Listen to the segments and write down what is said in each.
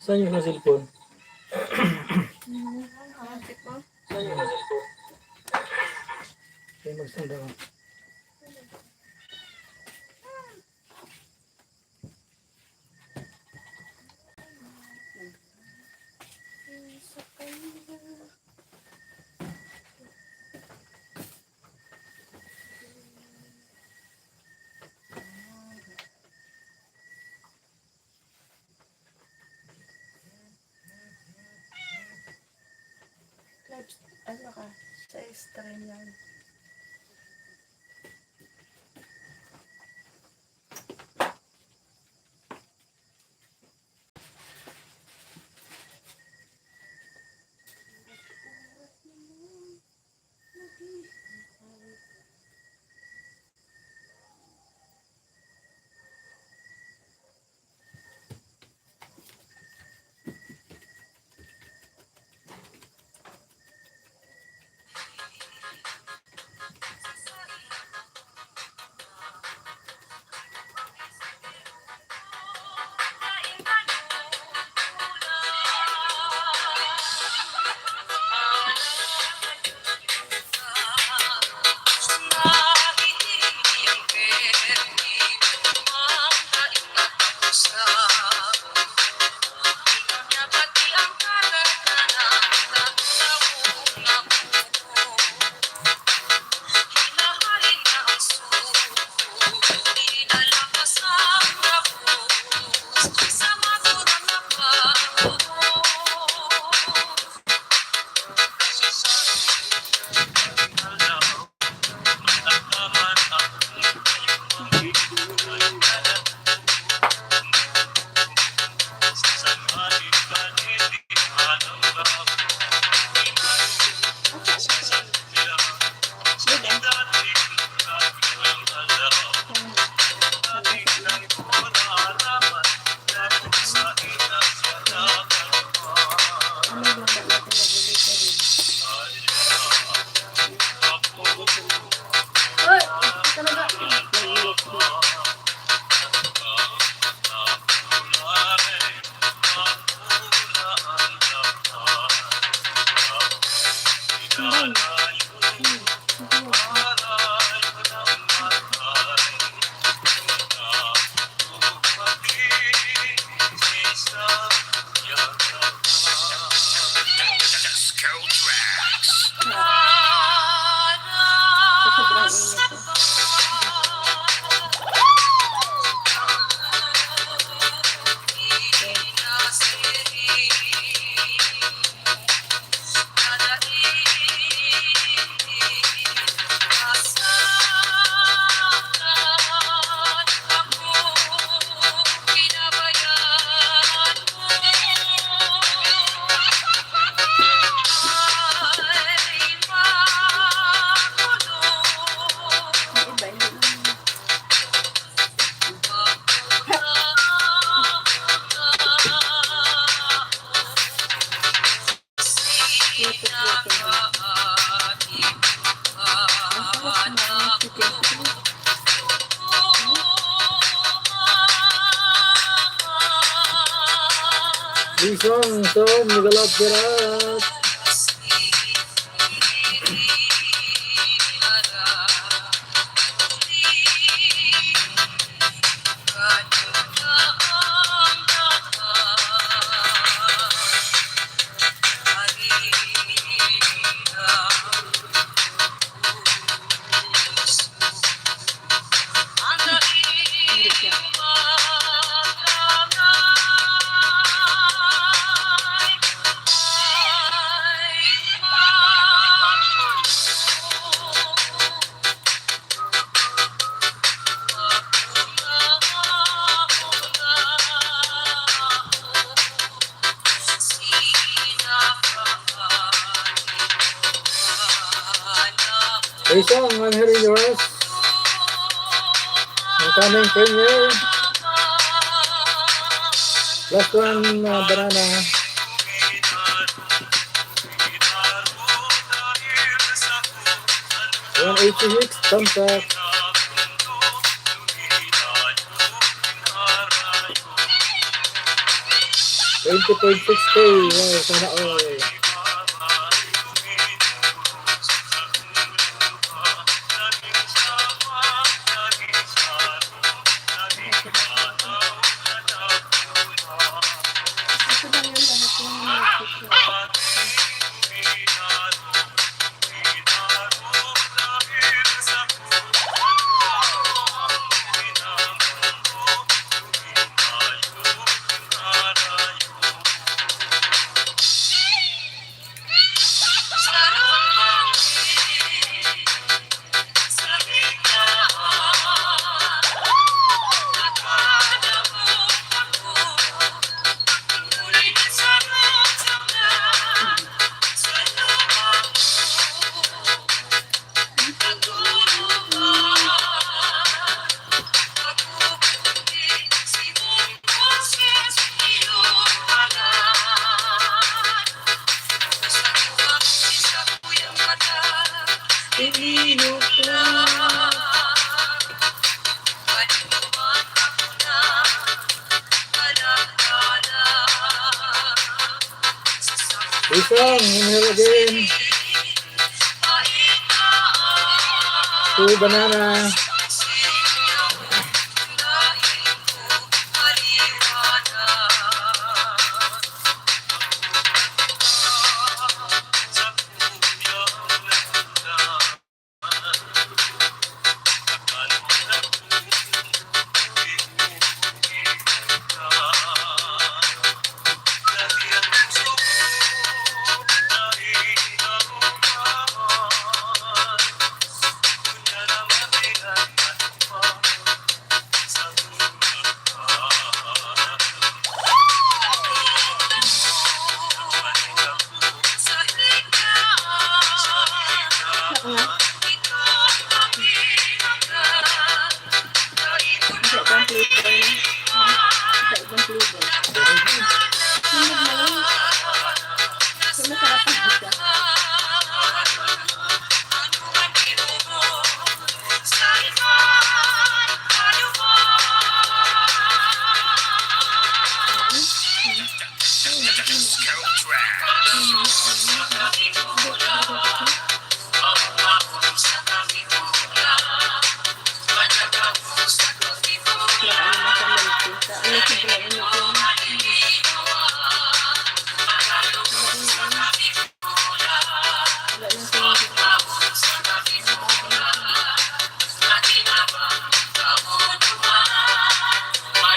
Saan yung cellphone? Hantik mo? Saan yung cellphone? Kaya magsanda ka. Ano ka? Sa stream yan. Bisong, so, Migalop Gerat. Hey song, I'm hearing yours. I'm coming premiere. Last one, banana. 186, thumbs up. 20.6K. Wow, sana all. Ito lang yung lahat ng music. Isang, inhale again. 2 banana.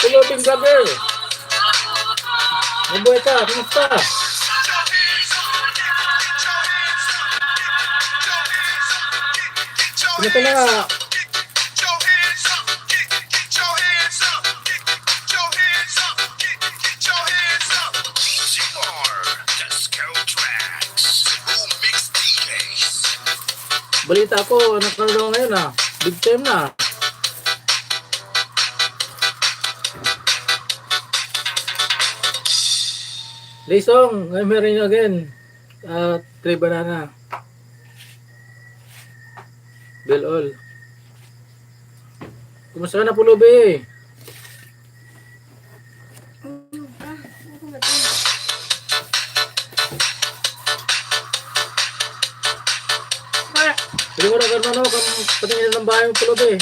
Kulubing vlogger. Mabuhay ka, kumusta? Kumusta na nga? Balita ko, nagkaroon ngayon ah. Big time na. Lisong, I'm hearing you again. 3 banana. Bill all. Kumusta ka na Pulubi? Hindi mo na gano'n ako patingin ng bahay mo Pulubi.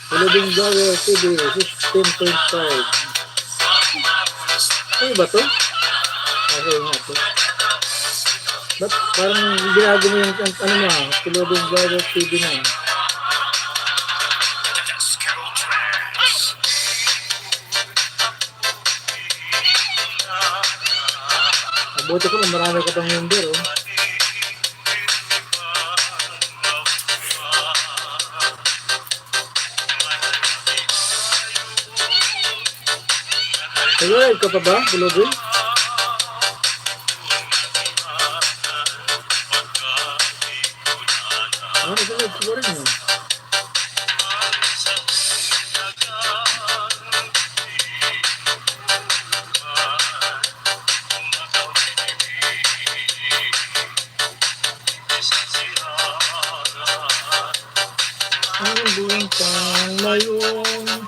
Pulubing Vlogger TV 16.5. Ano ba to? Okay nga to. Ba't parang binago mo yung ano mo ha? Pulubing Vlogger TV na. Mabuti ko na marami ka pang member oh. Nag-live ka pa ba, Pulubing? Nag-live ka pa rin yun. bintang ngayon.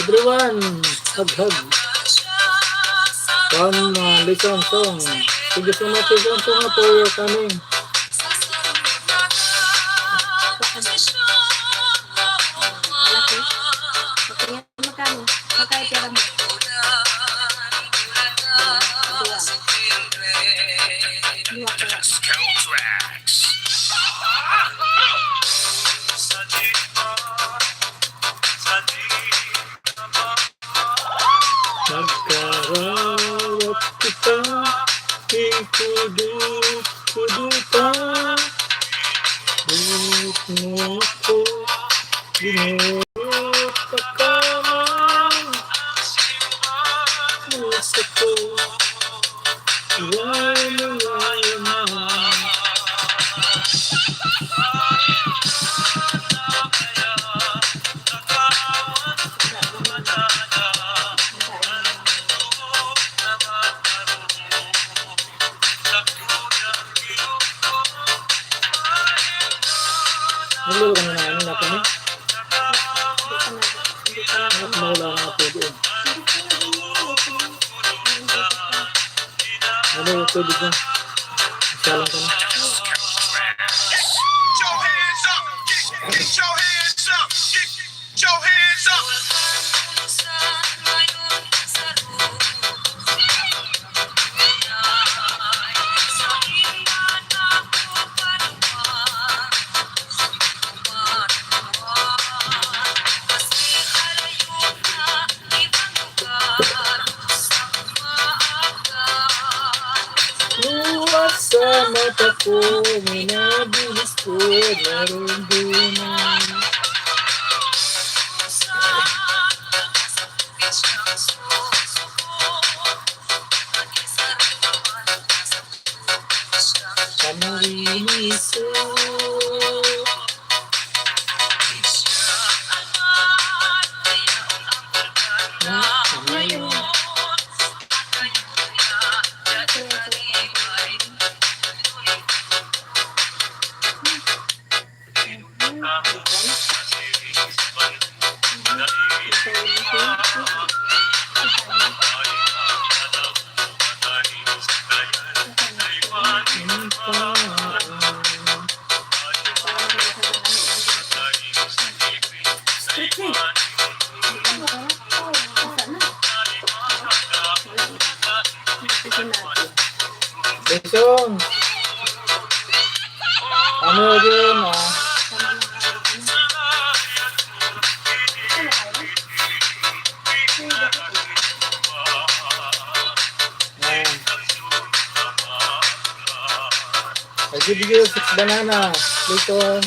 Everyone, hug. Come, listen song. Thank you so much, listen song for coming. Magkano? Magkano pera mo? Dua kaya. Nagkarawat kita, ikudu-kudutan. Bulit mo ko, ginurot ka man. Puso ko, iway naman. Naglaro ka na ng ano natin eh? Mawala ka na pwede eh. Ano yung pwede ka? Salang ka na. Luwas sa mata ko, minabulis ko, naramdaman. Kamarinis Besong. Ano din I give you 6 banana. Besong.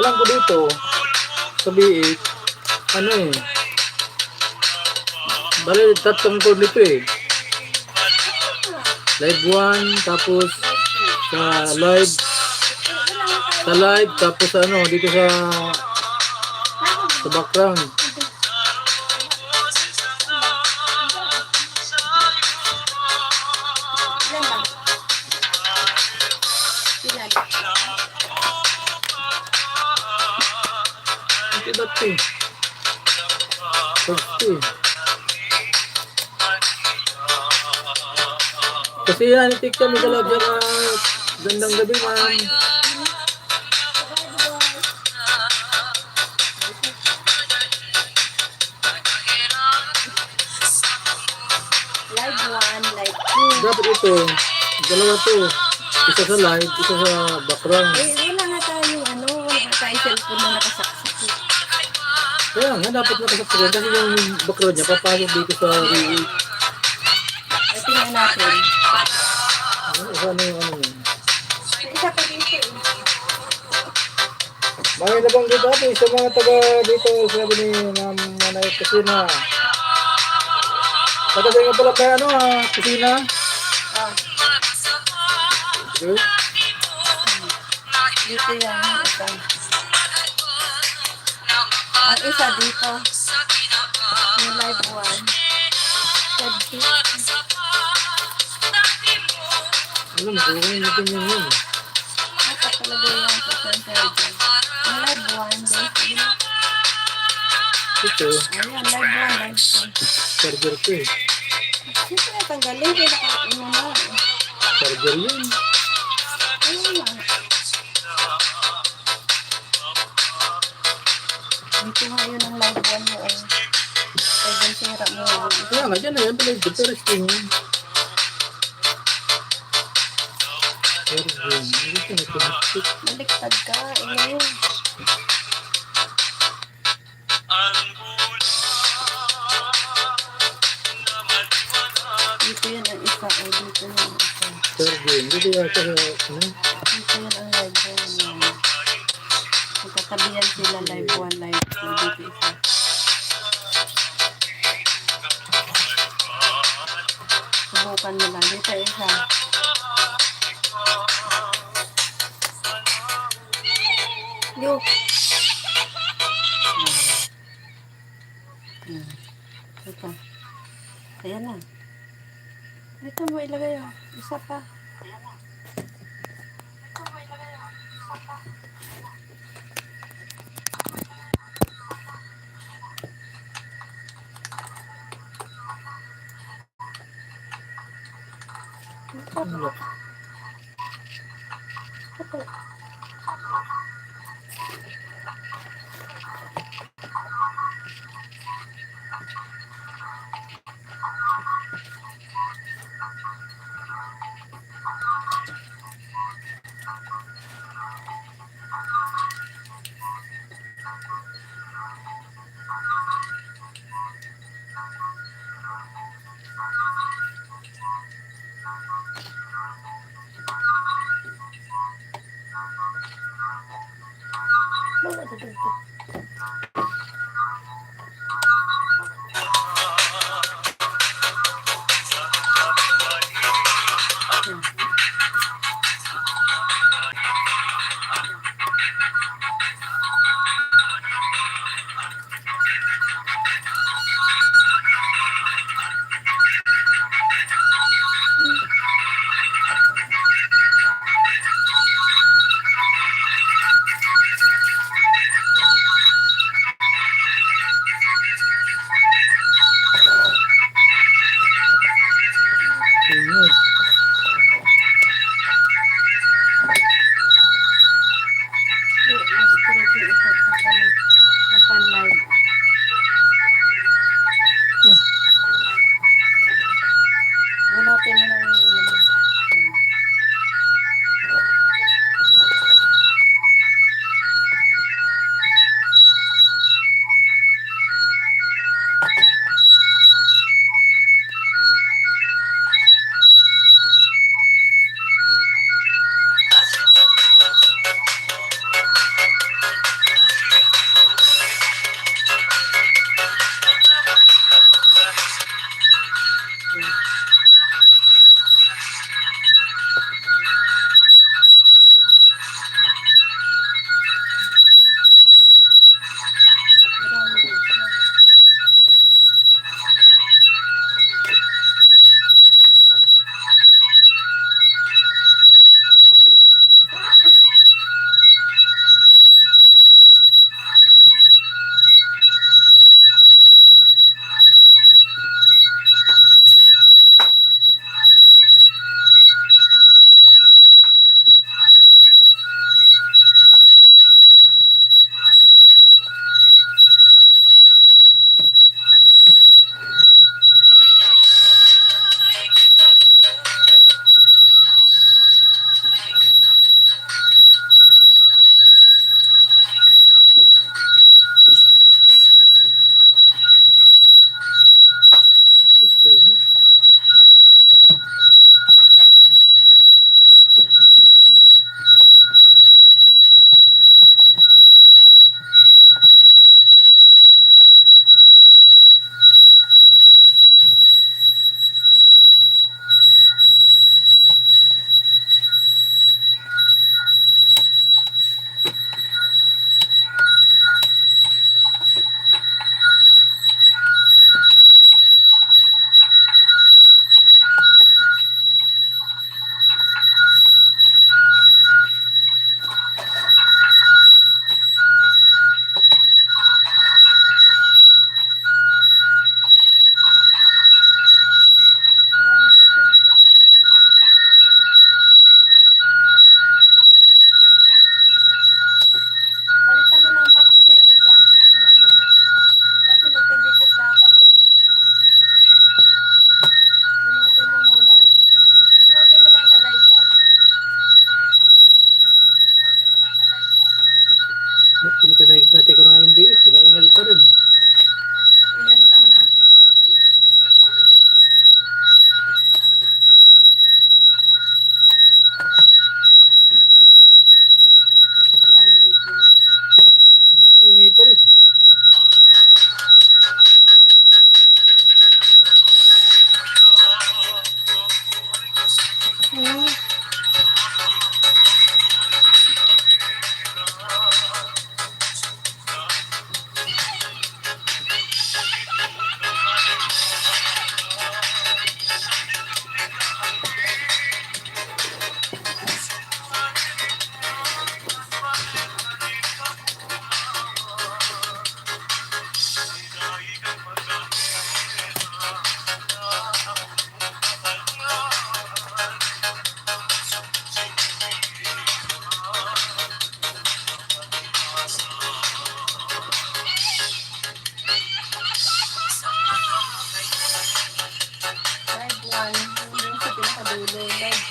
Alam ko dito, sa B8, ano eh, bali tatlong code nito eh. Live 1, tapos sa live, tapos ano, dito sa background. Ilan ba? Ilan? Ito ba't eh? First eh. Kasi yan, itik kami kalabya ka. Gandang gabi, ma'am. Live 1, live 2. Dapat ito, dalawa to. Isa sa live, isa sa background. Wala nga tayong wala nga tayong cellphone na nakasaksak. Kaya nga, dapat nakasaksakan. Kasi yung background niya, papasok dito sa re-8. Ay, tingnan natin. Ano yung ano yun? May isa pa dito eh. May nabanggit natin sa mga taga dito, sabi ni Ma'am Manay Kusina. Tatagay nga pala kay Kusina. Ah, Okay. dito yan. Isa. Ang isa dito. Yung live 1. Alam mo, kung natin yun. Napapalagay yan sa center dyan. Yung live 1, dito. Ito, Ayan, live 1, live 2. charger ko eh. Siyempre natanggalin. Kaya nakaano na. Charger yun. Ayun na. Dito nga yun ang live 1 mo. Pwede sira mo. Kaya nga, dyan na yan. Pala yung interesting yun. Charger. Hindi ko na connected. Baliktad ka. Ayun. Dito yan ang isa. O dito yan ang isa. Charger. Hindi ko yata sa, Dito yan ang live 1. Magkatabihan sila live 1, live 2. Dito isa. Subukan mo lang. Dito isa. Yo. Ito. Ayan na. Ito mo ilagay. Isa pa. ano.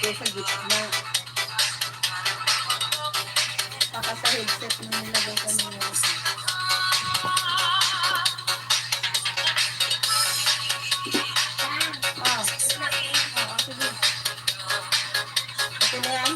So, sa gitna. Baka sa headset mo nilagay kanina. Ah, sige. Okay na yan?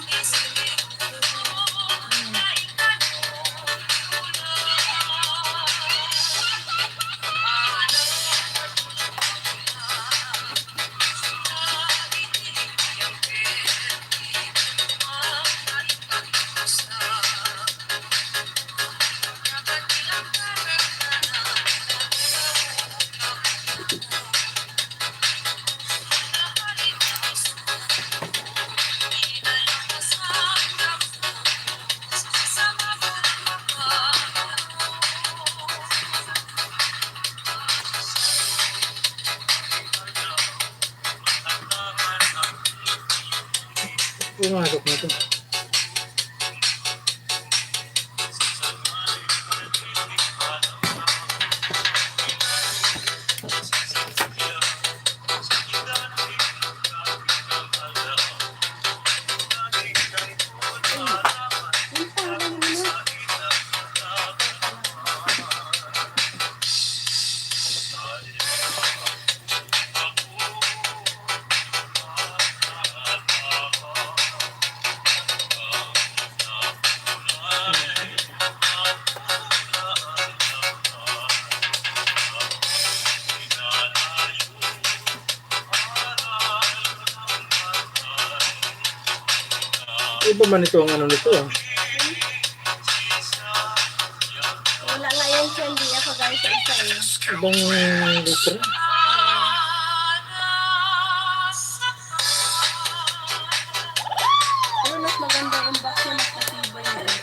Pumasok na ito. Iba man ito ang ano nito ah. Wala nga yan siya, hindi ako guys sa isa eh. Ibang litra. Pero mas maganda yung box na mas matibay na eh.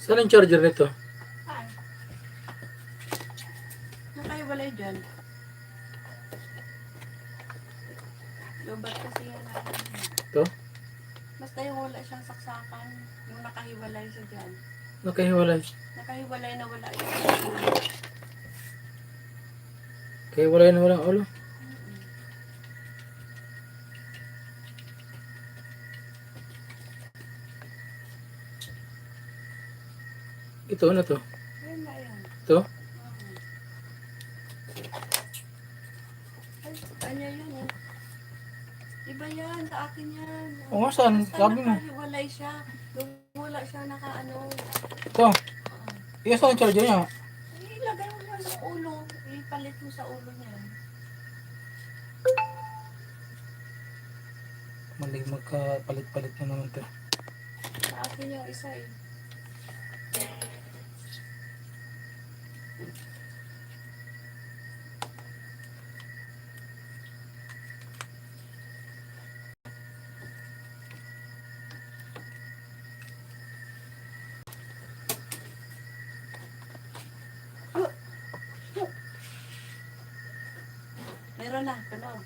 Saan ang charger nito? Ay. Nakaiwalay dyan. Lobat kasi yan natin. Ito? Basta yung wala siyang saksakan. Yung nakahiwalay siya dyan. Nakahiwalay. Nakahiwalay na wala yun. Kahiwalay na walang ulo. Ito, ano to? Ito? Ay, kanya yun eh. Iba yan, sa akin yan. Oo nga, saan? Basta Sabi mo. nakahiwalay siya. Yung wala siya nakaano. Ito. Iya saan ang charger niya? Ilagay mo lang ng ulo. Ipalit mo sa ulo niya. Mali magkapalit-palit na naman ito. Sa akin yung isa eh. Meron na, tunog.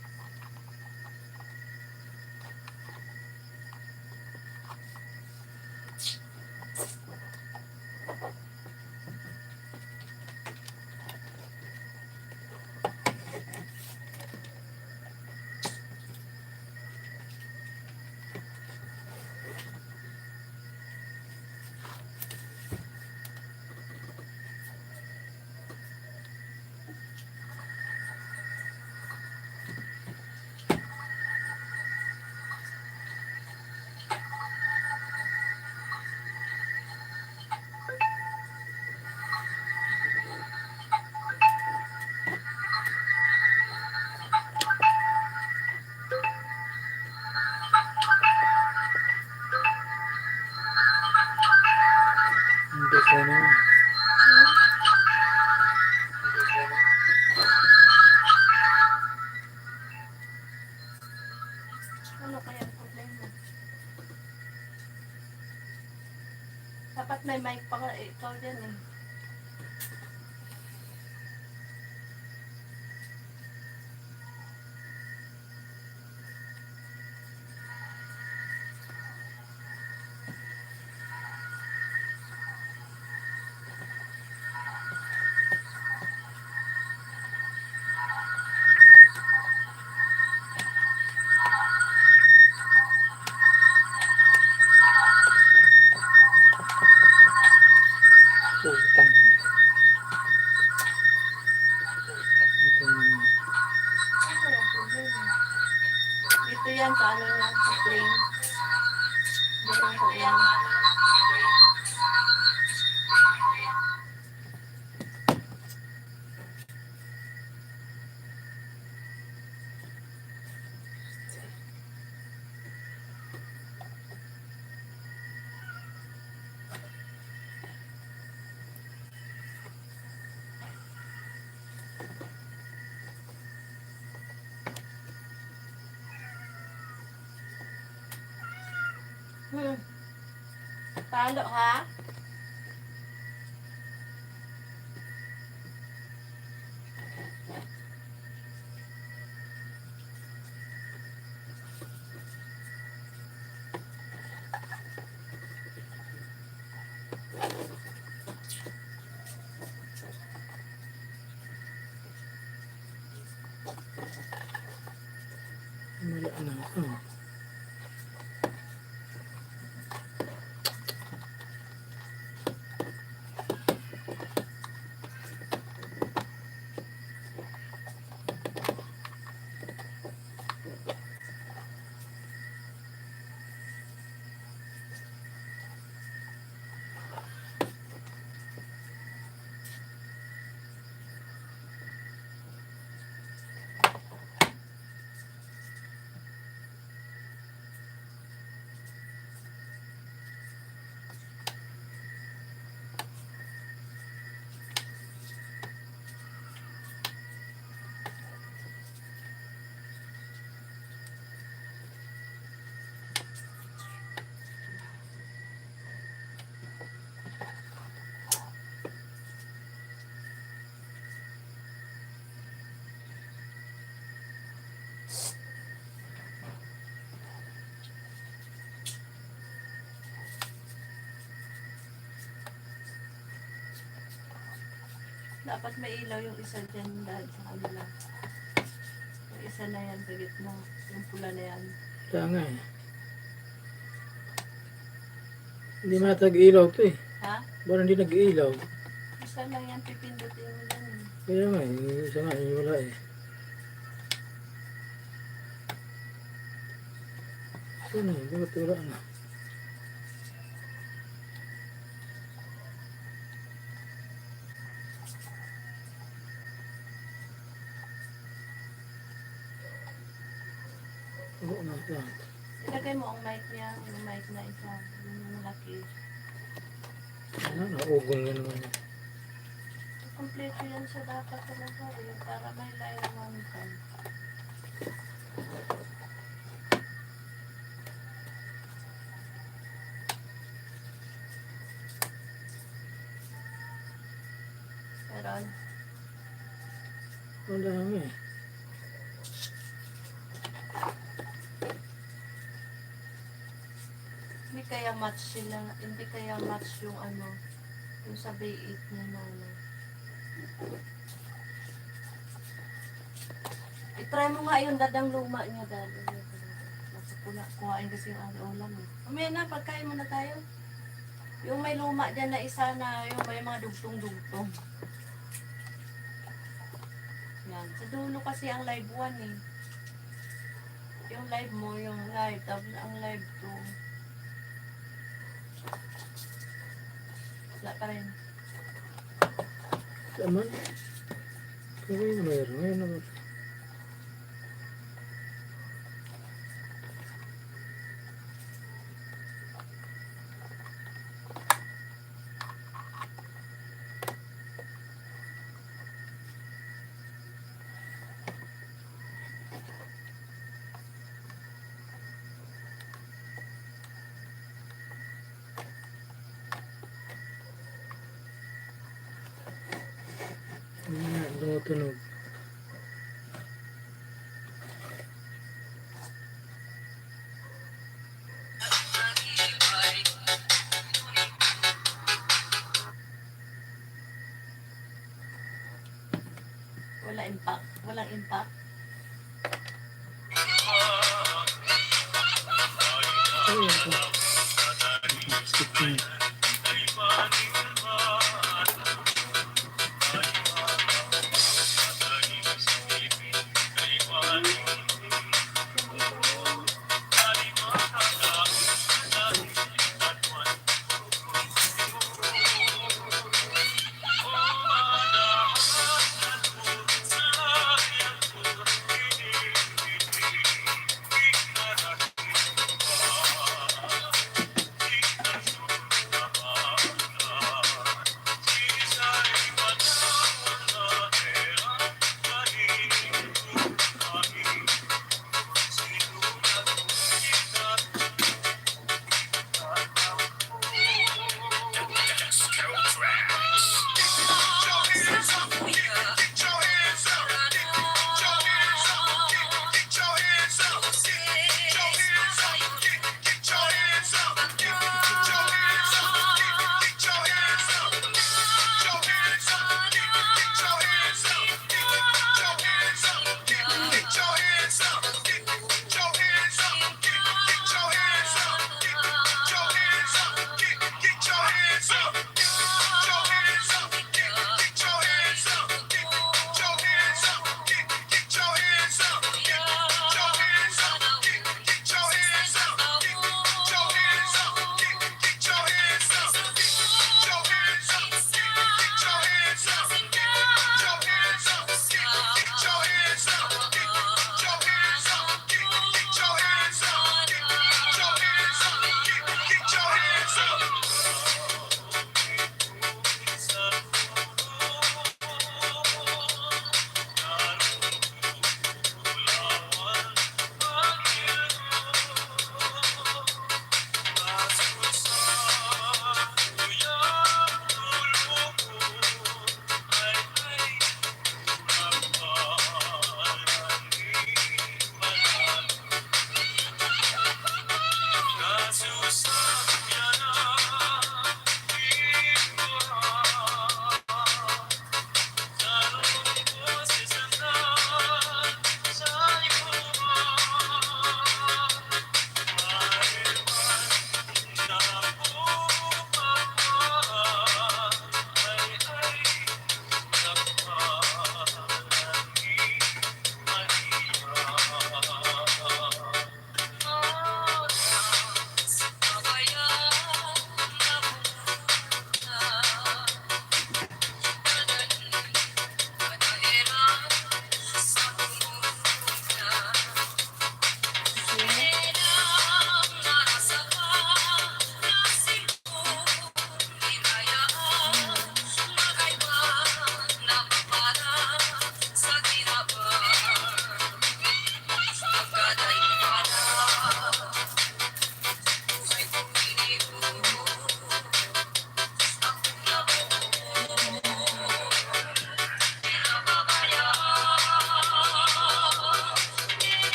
Hindi sana. Ano kaya ang problema? Dapat may mic pa ka, ikaw dyan eh. Utang. Ito naman. Ano kaya ang problema? Dito yan sa ano yan, sa plane. Dito sa yan. Talo ha? Wala na ako. Dapat may ilaw yung isa dyan dahil sa kanila. Yung isa na yan sa gitna. Yung pula na yan. Kaya nga eh. Hindi matag-ilaw to eh. Ha? Parang hindi nag-ilaw. isa lang yan, pipindutin mo yan eh. Kaya nga, yung isa nga, yung wala eh. Ano eh, bakit wala na? Wala na ito. Ilagay mo ang mic niya, yung mic na isa, yung malaki. Ano, naugol na naman yan. Kompleto yan siya dapat talaga eh, para may layuan ka. Meron. Ang dami eh. Hindi kaya match sila, hindi kaya match yung ano, yung sa B8 niya na ano. I-try mo nga yung dadang luma niya dali. Nasa pula, kuhain kasi yung ano ulam eh. Mamaya na, pagkain muna tayo. Yung may luma dyan na isa na yung may mga dugtong-dugtong. Yan. Sa dulo kasi ang live 1 eh. Yung live mo, yung live, tapos ang live 2. Wala pa rin. Saman? Kaya yung mayroon, ngayon naman. Tumutunog. Wala impact. Walang impact. Ayun po. Skip na.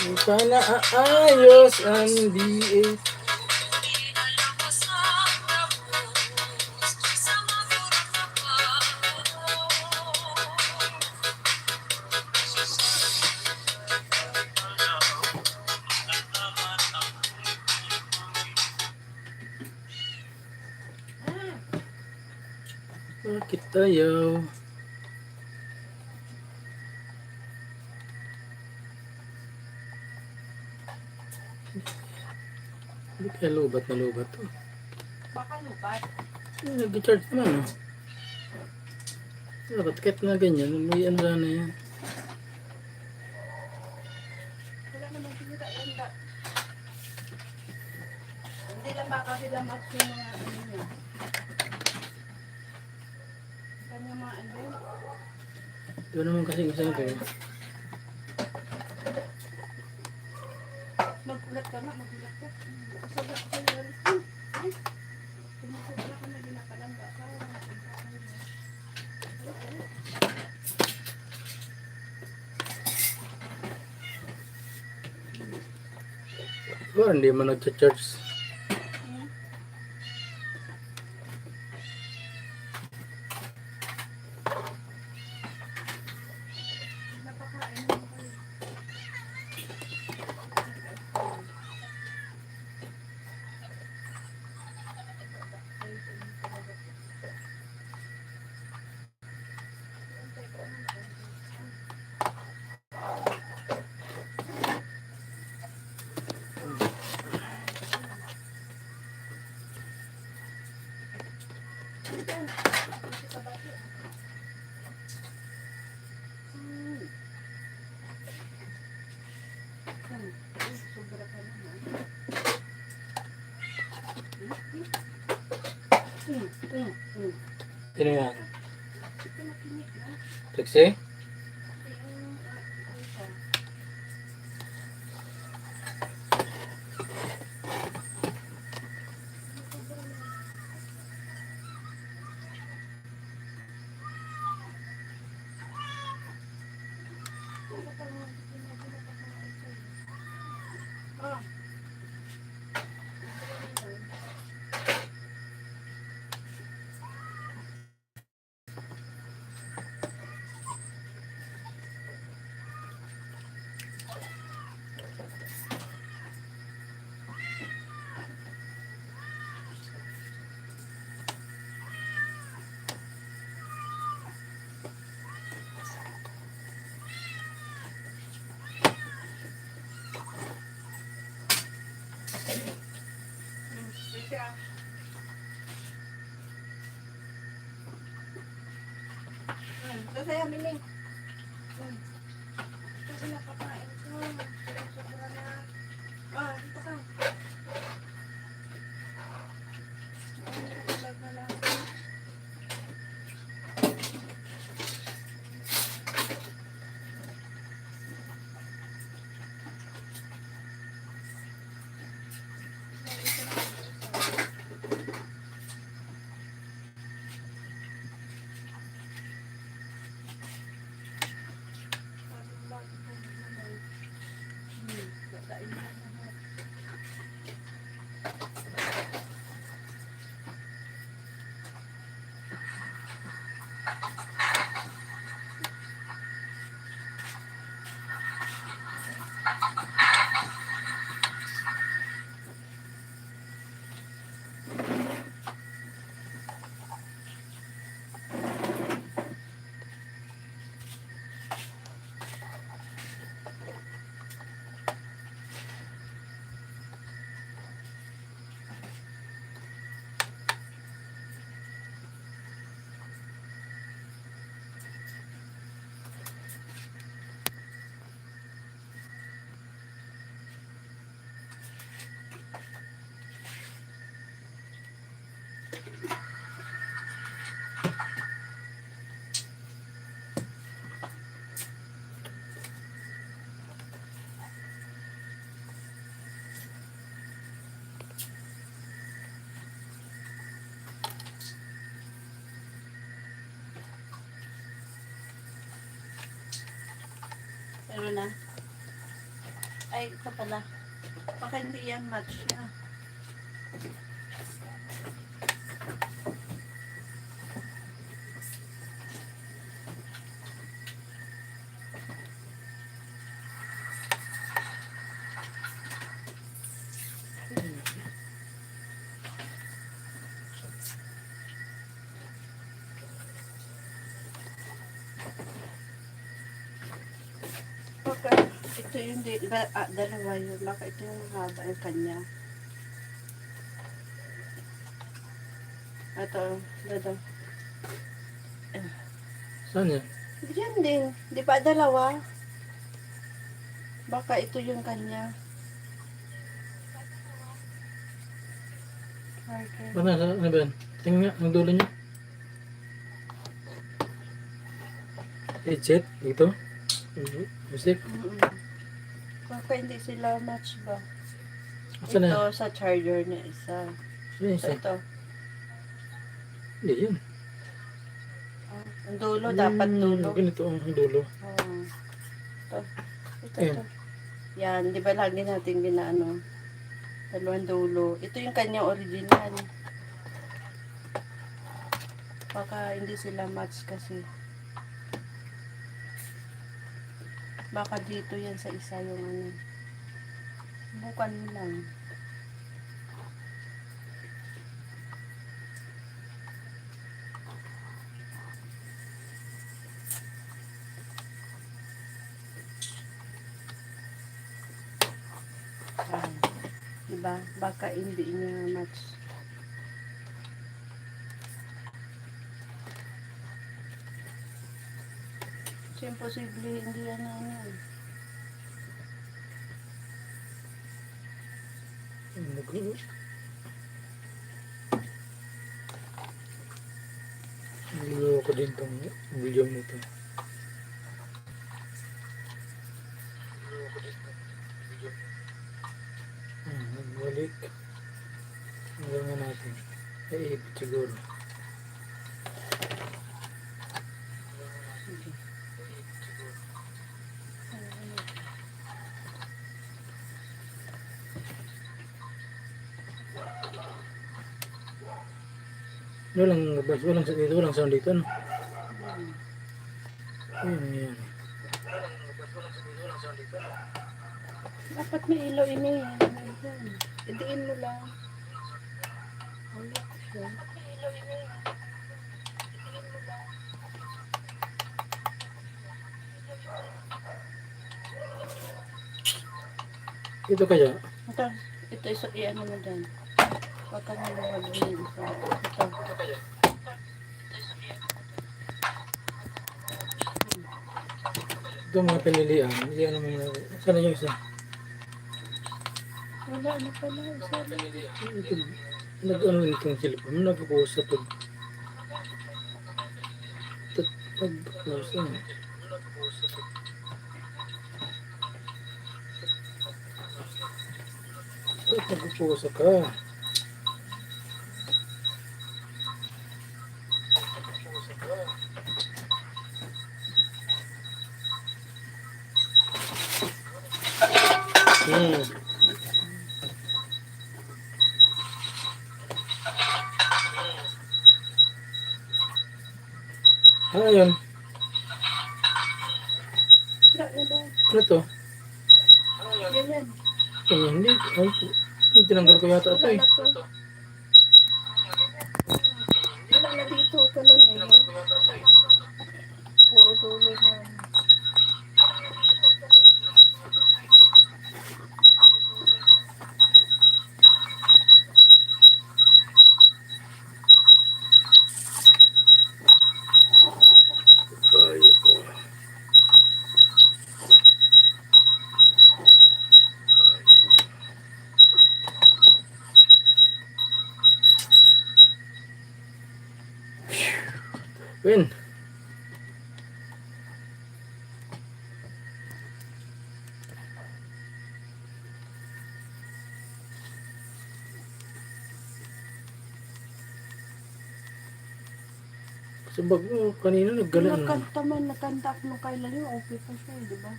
Sana aayos ang DA. Bakit tayo? Hindi kaya lubat na lubat to. Baka lupat. Nag-charge naman, oh. Dapat kahit na ganyan, may ano na yan. Wala naman sinira yan. Hindi lang baka sila match yung mga ano niya. Kanya mga ano. Ito naman kasi gusto nito. Magulat ka na, magulat ka. Kusog ako sa iyo. Kumusog ka na ginapalangga ka. Parang hindi man nag-charge. Napakain mo kayo. Sobra ka naman. Sino yan? Ito makinig na. Trixie? Saya miling. Kasi nakakain ko. Sobra na. Dito ka. Talaga lang. Pero na. Ay, ito pala. Baka hindi yan match niya. Baka ito yung dalawa yun. Baka ito yung mahaba yung kanya. Ito, dito. Saan yan? Diyan din. Di ba dalawa? Baka ito yung kanya. Okay. Ano ba yan? Tingnan nga, ang dulo niya. Headset, dito. Music. Baka hindi sila match ba? Saan na? Ito sa charger niya isa. Saan yung So, isa? ito. Hindi yun. Ang dulo, dapat dulo. Ganito ang dulo. Ito. Ito, Ayan. ito. Yan, di ba lagi natin ginaano? Dalawang dulo. Ito yung kanyang original. Baka hindi sila match kasi. Baka dito yan sa isa yung ano. Bukan mo lang. Ayan. Diba? Baka hindi niya match. So, imposible hindi yan ano. Nagulo ko din tong video nito. Nagbalik. Hanggang nga natin. Ay, ipit siguro. Walang sound dito, no? Ayan. Dapat may ilaw ini. Idiin mo lang. Wala ko siya. Ito kaya? Ito iso iyan mo dyan. Baka naluwag yun. Ito. Ito mga pinilian. Yan ang mga... Sana yung isa? Wala na pala. Ito, nag-ano itong cellphone. Nagpo-post sa pag... Pag-post yan. Ba't nagpo-post ka? Ayun. Ano to? Ganyan. Hindi. Ay, tinanggal ko yata ito eh. Wala na dito. Ganun eh. Puro dulo na. Ay, ako. Win. Sa bag mo, kanina naggalaan. Nakanta ako nung kailan yung okay pa siya, di ba?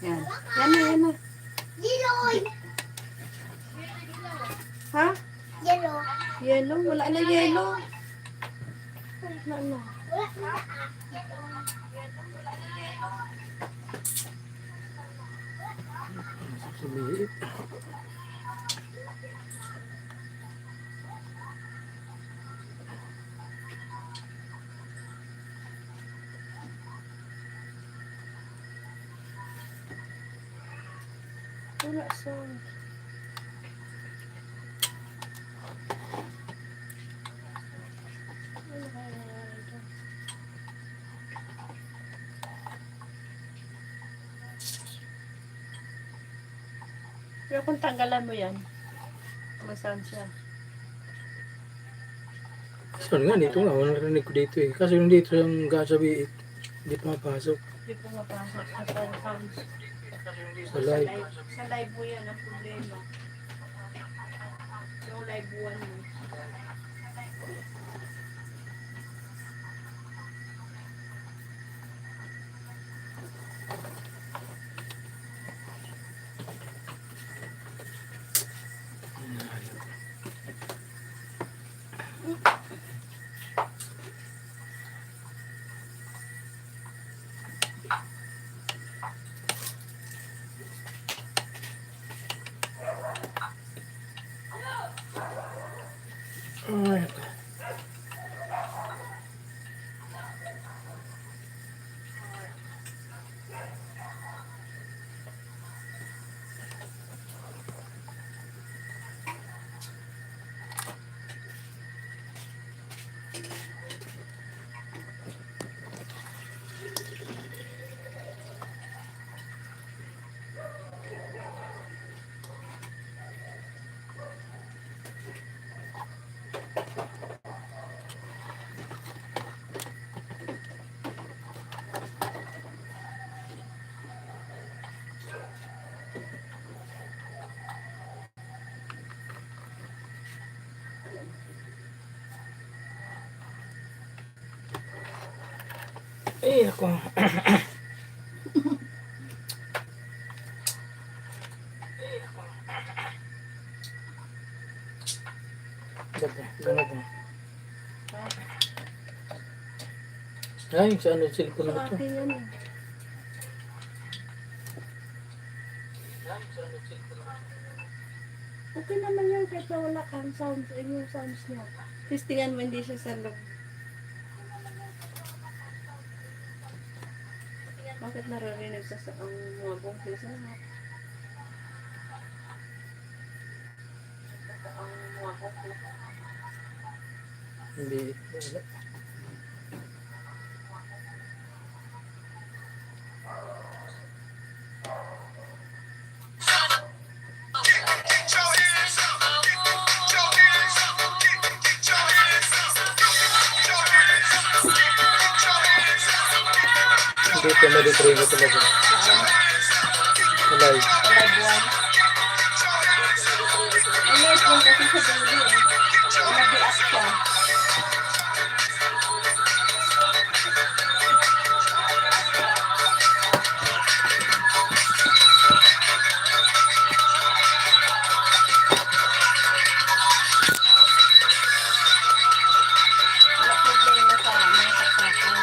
Yan. Yan na, yan na. Ha? Yellow? Wala na yellow. Wala na. Sumiit. Wala sound. Pero kung tanggalan mo yan, mag-sound siya. So nga, dito nga, walang narinig ko dito eh. Kasi yung dito yung gasabi, hindi pumapasok. Hindi po mapasok sa sounds. Sa live. Sa live mo yan ang problema. Yung live one mo. Ay, ako. Ganun ko. Ay, sa ano cellphone Sa na ito? akin yan eh. Okay naman yun kahit na wala kang sounds. Yung sounds niya. Testingan mo hindi siya sa loob. Bakit naririnig sa ang mga bungkil sa mga? Ang mga bungkil. Hindi. Wala. Dito, may ditry ko talaga. Sa live. Live one. Ang live one kasi sa baby eh. Nabi-up siya. Wala problema sa mga taktakan.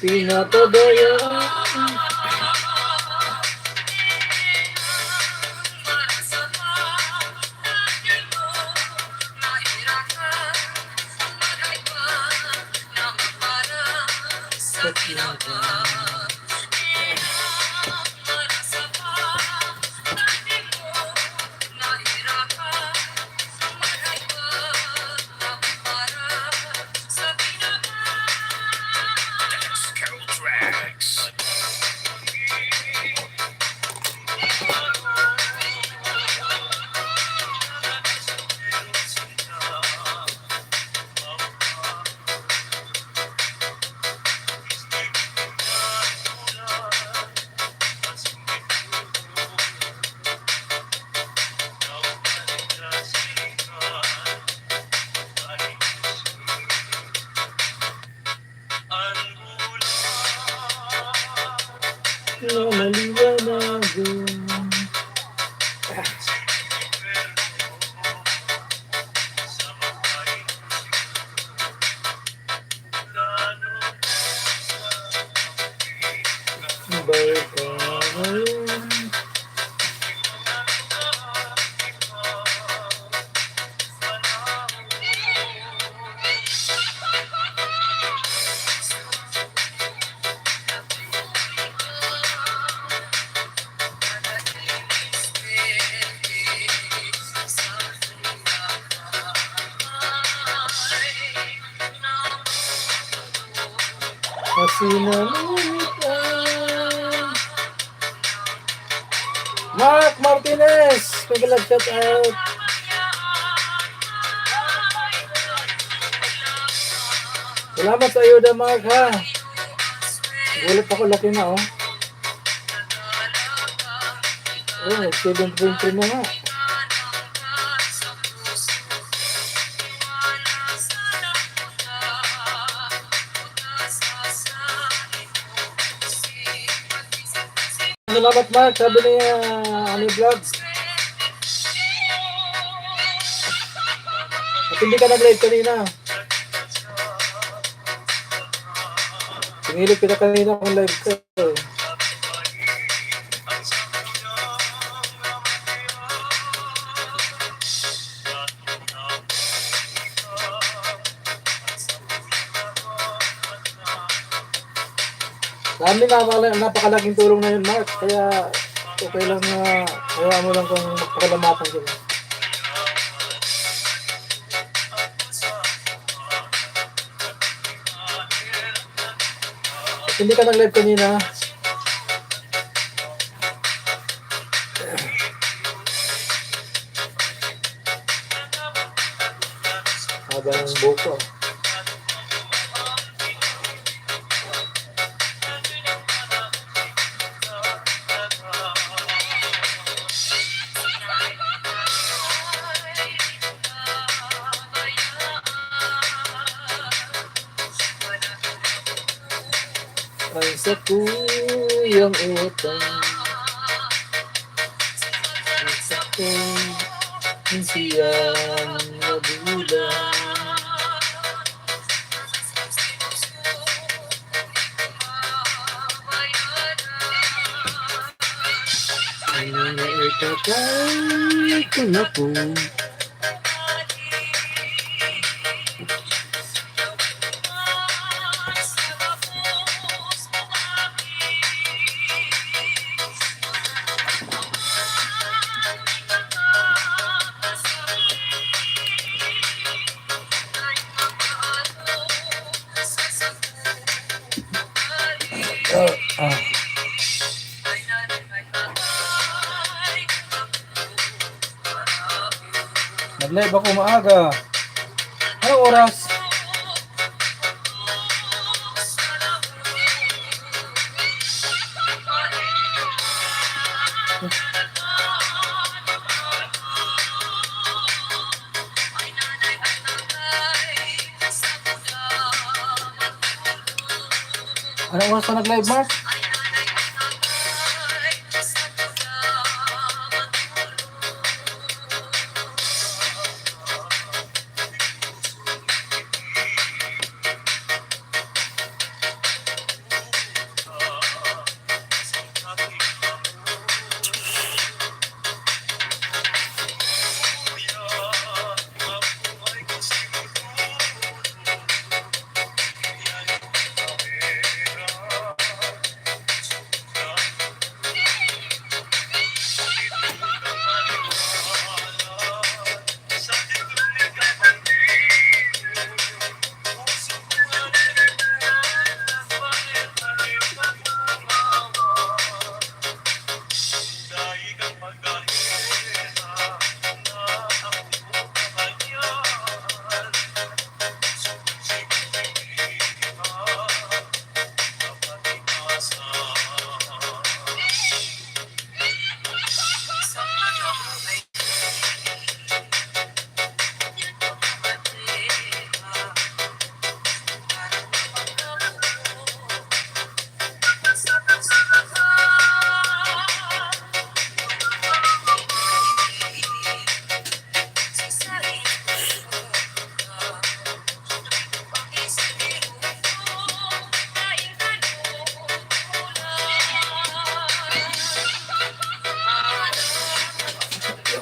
Pinapabayaan. Sa pinaka- na maliwanagan. Balik ka ngayon. Kasi namimitan. Mark Martinez, pag-love shout out. Salamat sa iyo, Mark, ha. Gulat ako, laki na, oh. Oh, 7.3 na nga. Salamat, Mark, sabi niya, vlog. At hindi ka nag-live kanina. Pinilip kita kanina kung live ka. Dami na, napakalaking tulong na yun, Mark. Kaya okay lang na kaya mo lang kung magpakalamatan sila. At hindi ka nag-live kanina. Haba ng buko. Ay sa kuyang utang, ay sa kong siyang magulang. Ay naikakay ko na po. Nag-live ako maaga. Anong oras? Anong oras pa nag-live, Mark?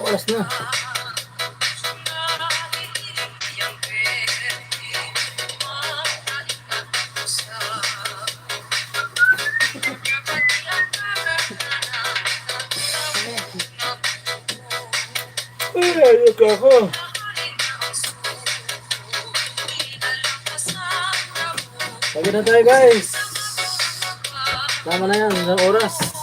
alas na. Ay, ayok ako. Pagod na tayo guys. Tama na yan, isang oras.